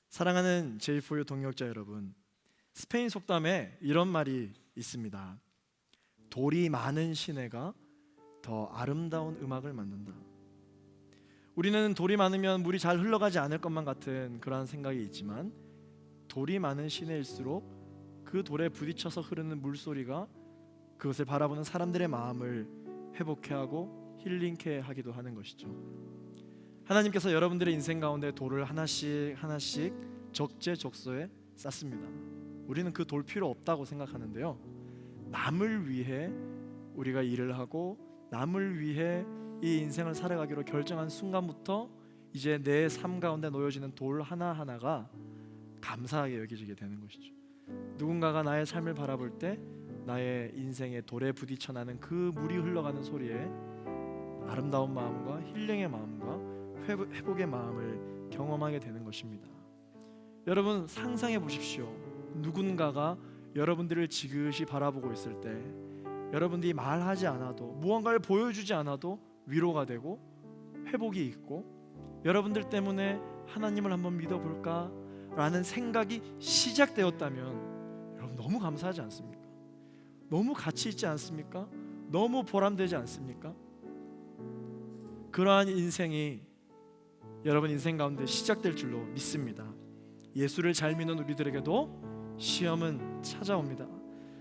사랑하는 J4U 동역자 여러분, 스페인 속담에 이런 말이 있습니다. 돌이 많은 시내가 더 아름다운 음악을 만든다. 우리는 돌이 많으면 물이 잘 흘러가지 않을 것만 같은 그러한 생각이 있지만 돌이 많은 시내일수록 그 돌에 부딪혀서 흐르는 물소리가 그것을 바라보는 사람들의 마음을 회복케 하고 힐링케 하기도 하는 것이죠. 하나님께서 여러분들의 인생 가운데 돌을 하나씩 하나씩 적재적소에 쌓습니다. 우리는 그 돌 필요 없다고 생각하는데요, 남을 위해 우리가 일을 하고 남을 위해 이 인생을 살아가기로 결정한 순간부터 이제 내 삶 가운데 놓여지는 돌 하나하나가 감사하게 여겨지게 되는 것이죠. 누군가가 나의 삶을 바라볼 때 나의 인생의 돌에 부딪혀 나는 그 물이 흘러가는 소리에 아름다운 마음과 힐링의 마음과 회복의 마음을 경험하게 되는 것입니다. 여러분 상상해 보십시오. 누군가가 여러분들을 지그시 바라보고 있을 때 여러분들이 말하지 않아도, 무언가를 보여주지 않아도 위로가 되고 회복이 있고, 여러분들 때문에 하나님을 한번 믿어볼까 라는 생각이 시작되었다면 여러분 너무 감사하지 않습니까? 너무 가치 있지 않습니까? 너무 보람되지 않습니까? 그러한 인생이 여러분 인생 가운데 시작될 줄로 믿습니다. 예수를 잘 믿는 우리들에게도 시험은 찾아옵니다.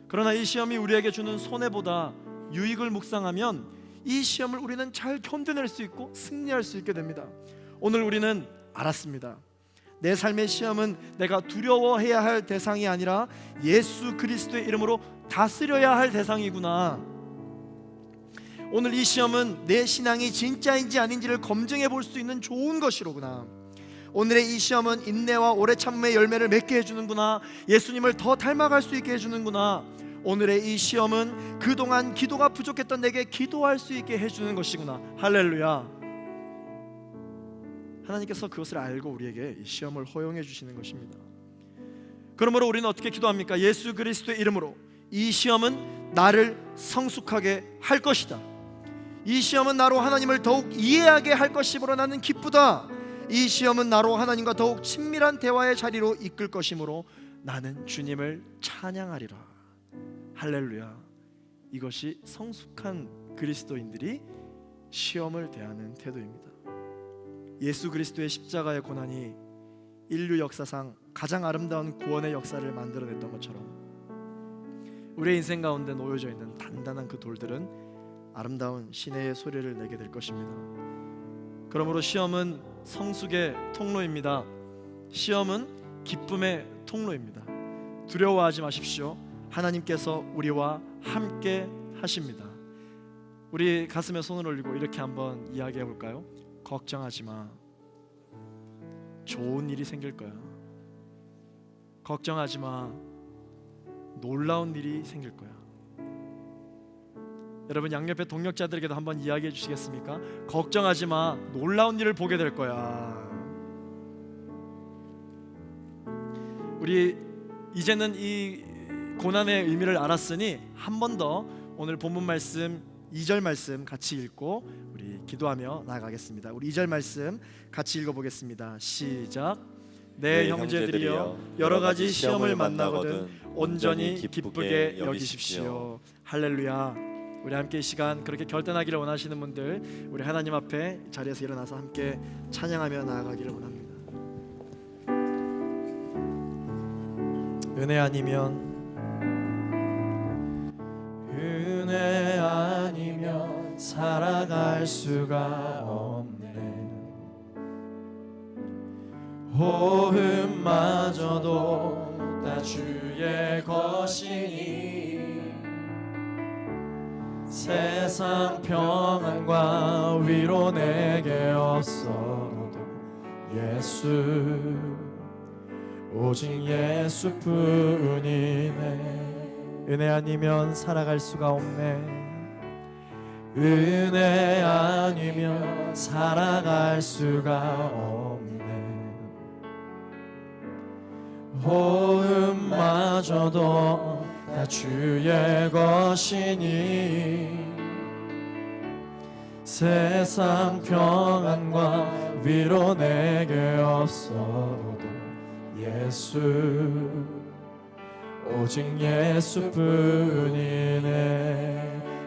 그러나 이 시험이 우리에게 주는 손해보다 유익을 묵상하면 이 시험을 우리는 잘 견뎌낼 수 있고 승리할 수 있게 됩니다. 오늘 우리는 알았습니다. 내 삶의 시험은 내가 두려워해야 할 대상이 아니라 예수 그리스도의 이름으로 다스려야 할 대상이구나. 오늘 이 시험은 내 신앙이 진짜인지 아닌지를 검증해 볼 수 있는 좋은 것이로구나. 오늘의 이 시험은 인내와 오래 참음의 열매를 맺게 해주는구나. 예수님을 더 닮아갈 수 있게 해주는구나. 오늘의 이 시험은 그동안 기도가 부족했던 내게 기도할 수 있게 해주는 것이구나. 할렐루야. 하나님께서 그것을 알고 우리에게 이 시험을 허용해 주시는 것입니다. 그러므로 우리는 어떻게 기도합니까? 예수 그리스도의 이름으로 이 시험은 나를 성숙하게 할 것이다. 이 시험은 나로 하나님을 더욱 이해하게 할 것이므로 나는 기쁘다. 이 시험은 나로 하나님과 더욱 친밀한 대화의 자리로 이끌 것이므로 나는 주님을 찬양하리라. 할렐루야. 이것이 성숙한 그리스도인들이 시험을 대하는 태도입니다. 예수 그리스도의 십자가의 고난이 인류 역사상 가장 아름다운 구원의 역사를 만들어냈던 것처럼 우리의 인생 가운데 놓여져 있는 단단한 그 돌들은 아름다운 시내의 소리를 내게 될 것입니다. 그러므로 시험은 성숙의 통로입니다. 시험은 기쁨의 통로입니다. 두려워하지 마십시오. 하나님께서 우리와 함께 하십니다. 우리 가슴에 손을 올리고 이렇게 한번 이야기해 볼까요? 걱정하지 마. 좋은 일이 생길 거야. 걱정하지 마. 놀라운 일이 생길 거야. 여러분 양옆에 동역자들에게도 한번 이야기해 주시겠습니까? 걱정하지 마. 놀라운 일을 보게 될 거야. 우리 이제는 이 고난의 의미를 알았으니 한 번 더 오늘 본문 말씀 2절 말씀 같이 읽고 우리 기도하며 나아가겠습니다. 우리 2절 말씀 같이 읽어보겠습니다. 시작. 내 형제들이여 여러 가지 시험을 만나거든 온전히 기쁘게 여기십시오. 할렐루야. 우리 함께 이 시간 그렇게 결단하기를 원하시는 분들 우리 하나님 앞에 자리에서 일어나서 함께 찬양하며 나아가기를 원합니다. 은혜 아니면 살아갈 수가 없네. 호흡마저도 다 주의 것이니 세상 평안과 위로 내게 없어도 예수 오직 예수뿐이네. 은혜 아니면 살아갈 수가 없네. 은혜 아니면 살아갈 수가 없네. 호흡마저도 다 주의 것이니 세상 평안과 위로 내게 없어도 예수 오직 예수뿐이네.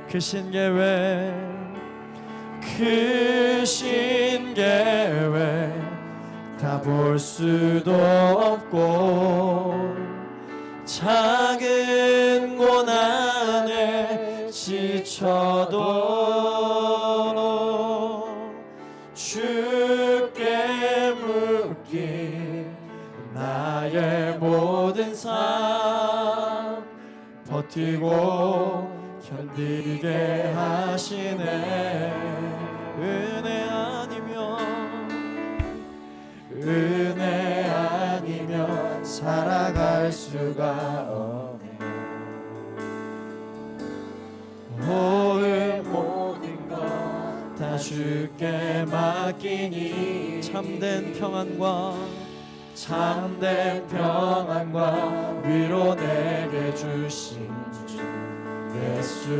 그 신계획 다 볼 수도 없고 작은 고난에 지쳐도 주께 묶인 나의 모든 삶 버티고 견디게 하시네. 은혜 아니면 살아갈 수가 없네. 모든 것 다 주께 맡기니 참된 평안과 위로 내게 주신 주 예수,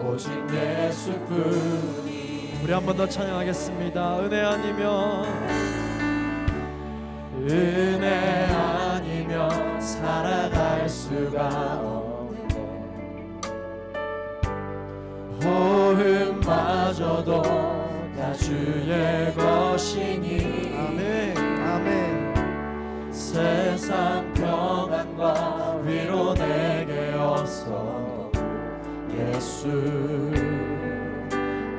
오직 예수뿐이. 우리 한 번 더 찬양하겠습니다. 은혜 아니면 살아갈 수가 없네. 호흡마저도 다 주의 것이니. 아멘. 세상 평안과 위로 내게 없어 예수,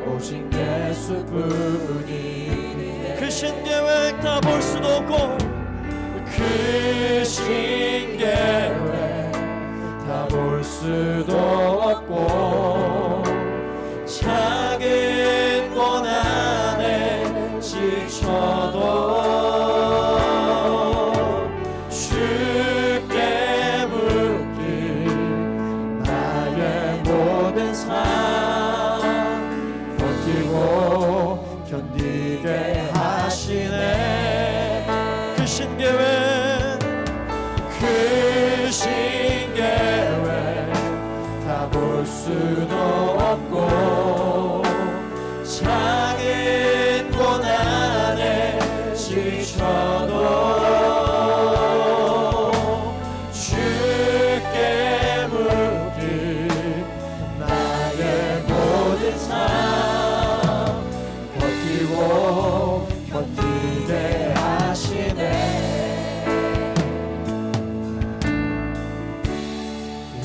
오직 예수뿐이. 그 신계획 다 볼 수도 없고 그 신계획 다 볼 수도 없고 작은 고난에 지쳐도 주께 묶인 나의 모든 삶 버티고 견디게 하시네. 그 신계획 다 볼 수도 없고 작은 고난에 지쳐도 주께 묶인 나의 모든 삶 버티고 견디게 하시네.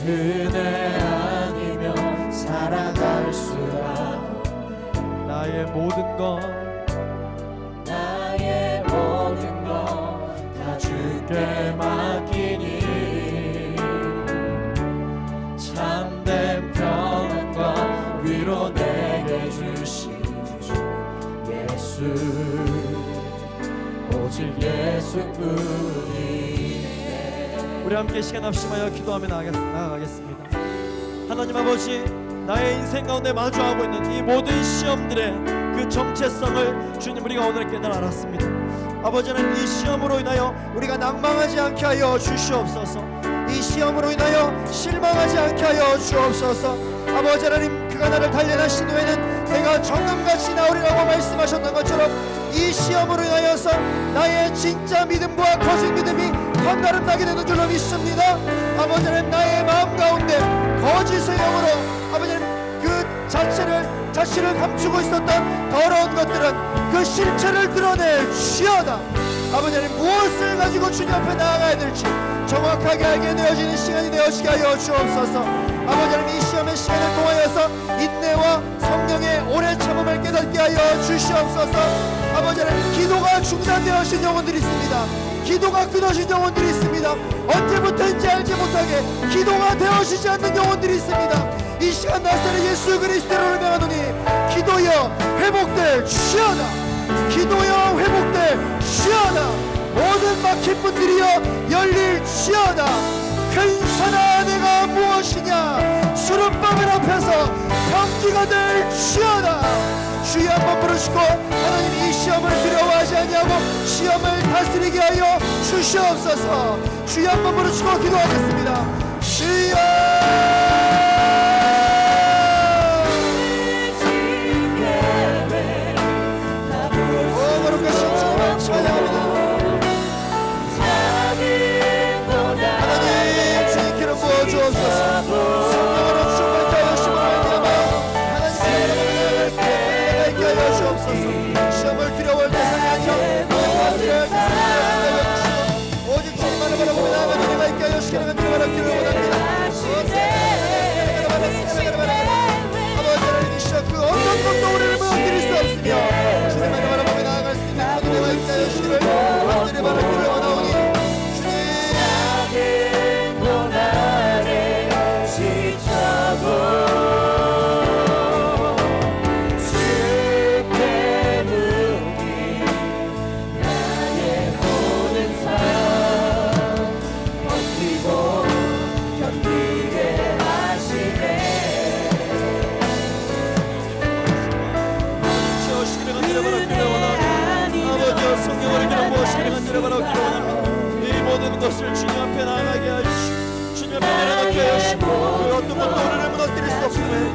은혜 아니면 살아갈 수가 없네. 나의 모든 것 다 주께 맡기니 참된 평안과 위로 내게 주신 주 예수, 오직 예수뿐이. 우리 함께 시간 합심하여 기도하며 나아가겠습니다. 하나님 아버지, 나의 인생 가운데 마주하고 있는 이 모든 시험들의 그 정체성을 주님 우리가 오늘 깨달아 알았습니다. 아버지는 이 시험으로 인하여 우리가 낭망하지 않게 하여 주시옵소서. 이 시험으로 인하여 실망하지 않게 하여 주옵소서. 아버지 하나님, 그가 나를 단련하신 후에는 내가 정금같이 나오리라고 말씀하셨던 것처럼 이 시험으로 인하여서 나의 진짜 믿음과 거짓 믿음이 판가름나게 되는 줄로 믿습니다. 아버지 하나님, 나의 마음 가운데 거짓의 영으로 아버지 하나님 그 자신을 감추고 있었던 더러운 것들은 그 실체를 드러내 주시오다. 아버지 하나님, 무엇을 가지고 주님 앞에 나아가야 될지 정확하게 알게 되어지는 시간이 되어지게 하여 주옵소서. 아버지 하나님, 이 시험의 시간을 통하여서 인내와 성령의 오래 참음을 깨닫게 하여 주시옵소서. 아버지 하나님, 기도가 중단되어진 영혼들이 있습니다. 기도가 끊어진 영혼들이 있습니다. 언제부터인지 알지 못하게 기도가 되어지지 않는 영혼들이 있습니다. 이 시간 나사렛 예수 그리스도를 명하노니 기도여 회복될 주시오다. 기도여 회복될 주시오다. 모든 막힌 문들이여 열릴 주시오다. 근사나 내가 무엇이냐, 수름바벨 앞에서 경기가 될 주시오다. 주여 한번 부르시고 하나님, 이 시험을 두려워하지 아니하고 시험을 다스리게 하여 주시옵소서. 주여 한번 부르시고 기도하겠습니다. 주여 시험을 두려워할 대상이 아니여 오직 주님만을 바라보며 나아가는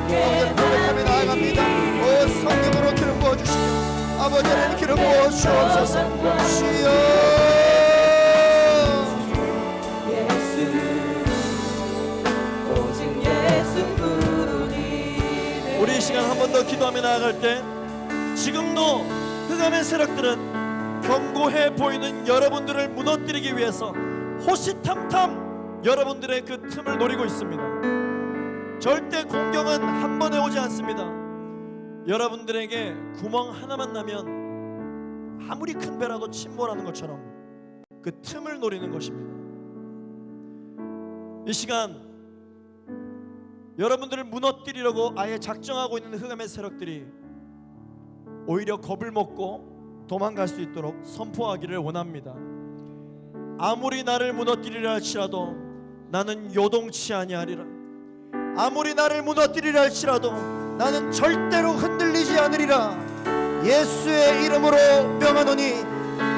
아버지를 고백하며 나아갑니다. 오 성령으로 기름 부어주시며 아버지 하나님 기름 부어 주옵소서. 주여 우리 이 시간 한 번 더 기도하며 나아갈 때 지금도 흑암의 세력들은 견고해 보이는 여러분들을 무너뜨리기 위해서 호시탐탐 여러분들의 그 틈을 노리고 있습니다. 절대 공격은 한 번에 오지 않습니다. 여러분들에게 구멍 하나만 나면 아무리 큰 배라도 침몰하는 것처럼 그 틈을 노리는 것입니다. 이 시간 여러분들을 무너뜨리려고 아예 작정하고 있는 흑암의 세력들이 오히려 겁을 먹고 도망갈 수 있도록 선포하기를 원합니다. 아무리 나를 무너뜨리려 할지라도 나는 요동치 아니하리라. 아무리 나를 무너뜨리려 할지라도 나는 절대로 흔들리지 않으리라. 예수의 이름으로 명하노니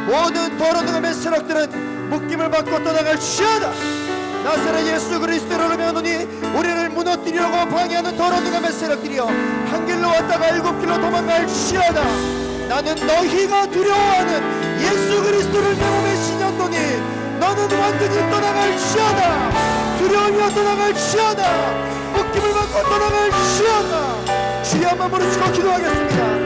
모든 더러운 흑암의 세력들은 묶임을 받고 떠나갈지어다. 나사렛 예수 그리스도로 명하노니 우리를 무너뜨리려고 방해하는 더러운 흑암의 세력들이여 한 길로 왔다가 일곱 길로 도망갈지어다. 나는 너희가 두려워하는 예수 그리스도를 명함에 신었노니 너는 완전히 떠나갈지어다. 두려움이여 떠나갈지어다. 묶임을 받고 떠나갈지어다. 주여 한번 부르시고 기도하겠습니다.